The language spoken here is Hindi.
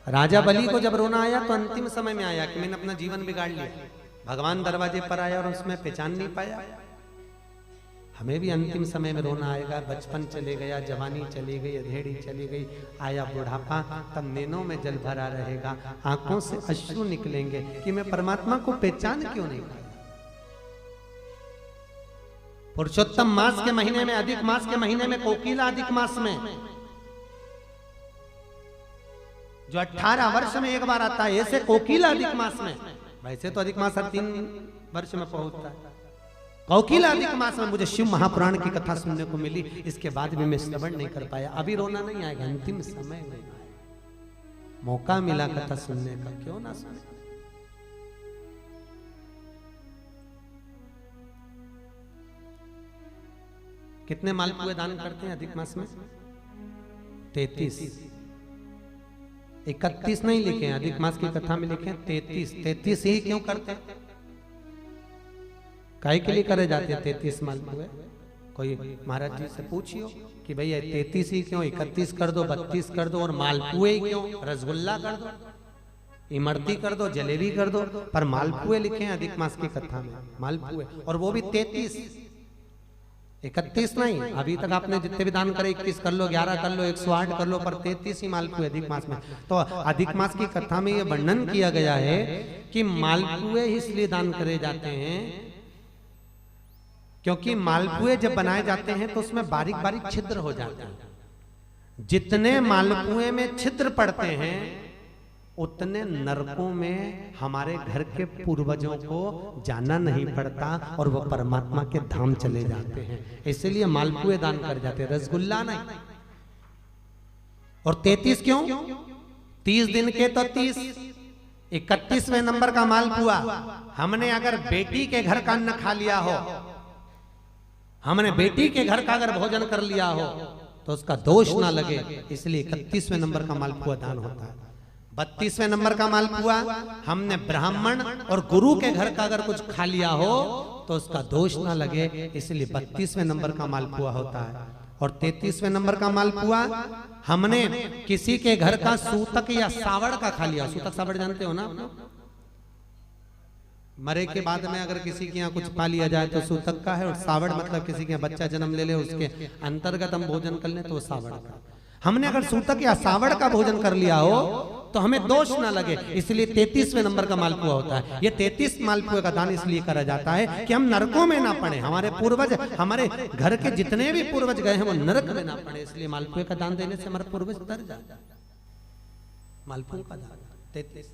राजा बलि को जब रोना आया तो अंतिम समय में आया कि मैंने अपना जीवन बिगाड़ लिया। भगवान दरवाजे पर आया और उसमें पहचान नहीं पाया। हमें भी अंतिम समय में रोना आएगा। बचपन चले गया, जवानी चली गई, अधेड़ी चली गई, आया बुढ़ापा, तब नैनों में जल भरा रहेगा, आंखों से अश्रु निकलेंगे कि मैं परमात्मा को पहचान क्यों नहीं पाया। पुरुषोत्तम मास के महीने में, अधिक मास के महीने में, कोकिला अधिक मास में जो 18 वर्ष में एक बार आता है, ऐसे कोकिला अधिक मास में, वैसे तो अधिक मास हर 3 वर्ष में पहुंचता है, कोकिला अधिक मास में मुझे शिव महापुराण की कथा सुनने को मिली। इसके बाद भी मैं श्रवण नहीं कर पाया। अभी रोना नहीं आएगा, अंतिम समय में मौका मिला कथा सुनने का, क्यों ना सुने। कितने मालपुए दान करते हैं अधिक मास में? 33। 31 नहीं लिखे हैं, अधिक मास की कथा में लिखे हैं 33। 33 ही क्यों करते हैं? काहे के लिए करे जाते हैं 33 मालपुए? कोई महाराज जी से पूछियो कि भैया 33 ही क्यों, 31 कर दो, 32 कर दो, और मालपुए ही क्यों? रसगुल्ला कर दो, इमरती कर दो, जलेबी कर दो, पर मालपुए लिखे हैं अधिक मास की कथा में, मालपुए, और वो भी 33। 31 नहीं। अभी तक आपने जितने भी दान करे, 21 कर लो, 11 कर लो, 108 कर लो, पर 33 ही मालपुए अधिक मास में। तो अधिक मास की कथा में यह वर्णन किया गया है कि मालपुए इसलिए दान करे जाते हैं क्योंकि मालपुए जब बनाए जाते हैं तो उसमें बारीक बारीक छिद्र हो जाते हैं। जितने मालपुए में छिद्र पड़ते हैं उतने नरकों में हमारे घर के पूर्वजों को जाना नहीं पड़ता और वो परमात्मा के धाम चले जाते हैं। इसलिए मालपुए दान कर जाते हैं, रसगुल्ला नहीं। और 33 क्यों? 30 दिन के तो 30, 31वें नंबर का मालपुआ। हमने अगर बेटी के घर का अन्न खा लिया हो, हमने बेटी के घर का अगर भोजन कर लिया हो तो उसका दोष ना लगे, इसलिए 31वें नंबर का मालपुआ दान होता है। 32वें नंबर का मालपुआ हमने ब्राह्मण और गुरु के घर का अगर कुछ खा लिया हो तो उसका दोष ना लगे, इसलिए 32वें नंबर का मालपुआ होता है। और 33वें नंबर का मालपुआ हमने किसी के घर का सूतक या सावड़ का खा लिया। सूतक सावड़ जानते हो ना? मरे के बाद में अगर किसी के यहाँ कुछ पा लिया जाए तो सूतक का है, और सावड़ मतलब किसी के यहाँ बच्चा जन्म ले ले उसके अंतर्गत हम भोजन कर ले तो वो सावड़ का। हमने अगर सूतक या सावड़ का भोजन कर लिया हो तो हमें दोष ना लगे, इसलिए 33वें नंबर का मालपुआ होता है। ये 33 मालपुए का दान इसलिए करा जाता है कि हम नरकों में ना पड़े, हमारे पूर्वज, हमारे घर के जितने भी पूर्वज गए हैं वो नरक में ना पड़े, इसलिए मालपुए का दान देने से हमारे पूर्वज तर जाते। मालपुए का दान 33।